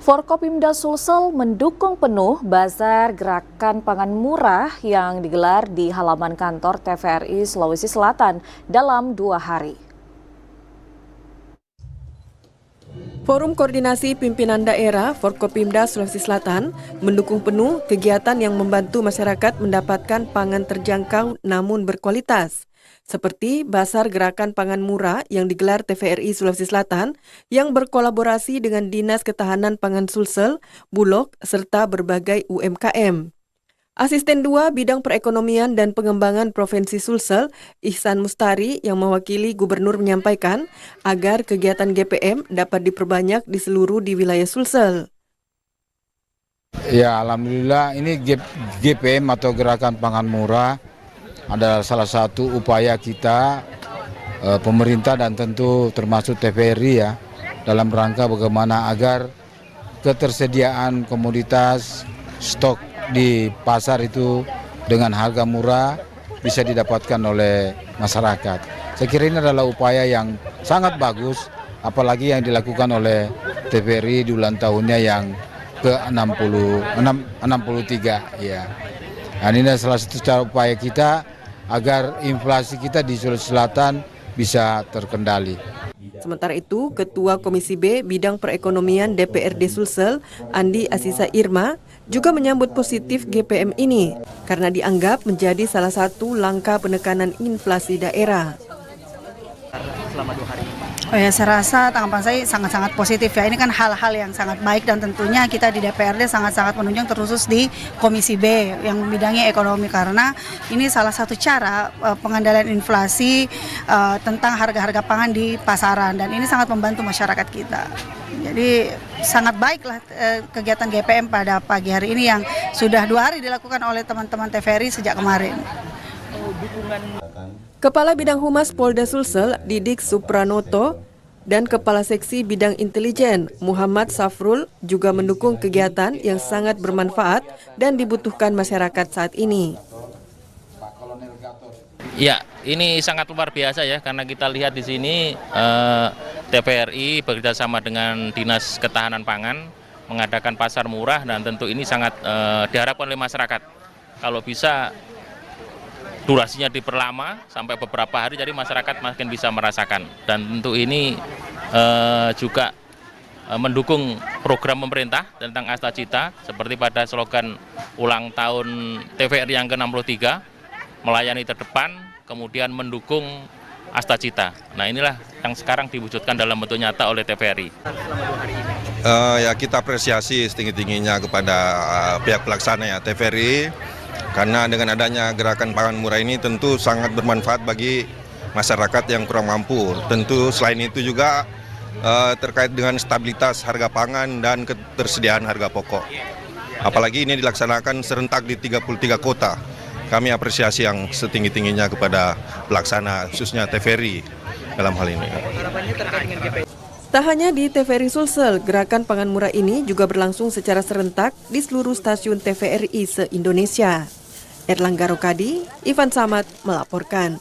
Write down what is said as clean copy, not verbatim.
Forkopimda Sulsel mendukung penuh bazar gerakan pangan murah yang digelar di halaman kantor TVRI Sulawesi Selatan dalam 2 hari. Forum Koordinasi Pimpinan Daerah Forkopimda Sulawesi Selatan mendukung penuh kegiatan yang membantu masyarakat mendapatkan pangan terjangkau namun berkualitas, seperti Bazar Gerakan Pangan Murah yang digelar TVRI Sulawesi Selatan yang berkolaborasi dengan Dinas Ketahanan Pangan Sulsel, Bulog, serta berbagai UMKM. Asisten 2 Bidang Perekonomian dan Pengembangan Provinsi Sulsel, Ihsan Mustari, yang mewakili Gubernur menyampaikan agar kegiatan GPM dapat diperbanyak di seluruh di wilayah Sulsel. Ya, alhamdulillah ini GPM atau Gerakan Pangan Murah adalah salah satu upaya kita, pemerintah dan tentu termasuk TVRI ya, dalam rangka bagaimana agar ketersediaan komoditas stok di pasar itu dengan harga murah bisa didapatkan oleh masyarakat. Saya kira ini adalah upaya yang sangat bagus, apalagi yang dilakukan oleh TVRI di ulang tahunnya yang ke-63 ya. Nah, ini adalah salah satu cara upaya kita agar inflasi kita di Sulawesi Selatan bisa terkendali. Sementara itu, Ketua Komisi B Bidang Perekonomian DPRD Sulsel, Andi Asisa Irma, juga menyambut positif GPM ini karena dianggap menjadi salah satu langkah penekanan inflasi daerah. Selama 2 hari. Oh ya, saya rasa tanggapan saya sangat-sangat positif ya. Ini kan hal-hal yang sangat baik dan tentunya kita di DPRD sangat-sangat menunjang terkhusus di Komisi B yang bidangnya ekonomi karena ini salah satu cara pengendalian inflasi tentang harga-harga pangan di pasaran dan ini sangat membantu masyarakat kita. Jadi sangat baiklah kegiatan GPM pada pagi hari ini yang sudah 2 hari dilakukan oleh teman-teman TVRI sejak kemarin. Kepala Bidang Humas Polda Sulsel, Didik Supranoto, dan Kepala Seksi Bidang Intelijen, Muhammad Safrul, juga mendukung kegiatan yang sangat bermanfaat dan dibutuhkan masyarakat saat ini. Ya, ini sangat luar biasa ya, karena kita lihat di sini TVRI bekerjasama dengan Dinas Ketahanan Pangan mengadakan pasar murah dan tentu ini sangat diharapkan oleh masyarakat. Kalau bisa durasinya diperlama sampai beberapa hari, jadi masyarakat makin bisa merasakan. Dan tentu ini juga mendukung program pemerintah tentang Asta Cita, seperti pada slogan ulang tahun TVRI yang ke-63, melayani terdepan, kemudian mendukung Asta Cita. Nah, inilah yang sekarang diwujudkan dalam bentuk nyata oleh TVRI. Ya, kita apresiasi setinggi-tingginya kepada pihak pelaksana ya, TVRI. Karena dengan adanya gerakan pangan murah ini tentu sangat bermanfaat bagi masyarakat yang kurang mampu. Tentu selain itu juga terkait dengan stabilitas harga pangan dan ketersediaan harga pokok. Apalagi ini dilaksanakan serentak di 33 kota. Kami apresiasi yang setinggi-tingginya kepada pelaksana, khususnya TVRI dalam hal ini. Tak hanya di TVRI Sulsel, gerakan pangan murah ini juga berlangsung secara serentak di seluruh stasiun TVRI se-Indonesia. Erlangga Rokadi, Ivan Samad melaporkan.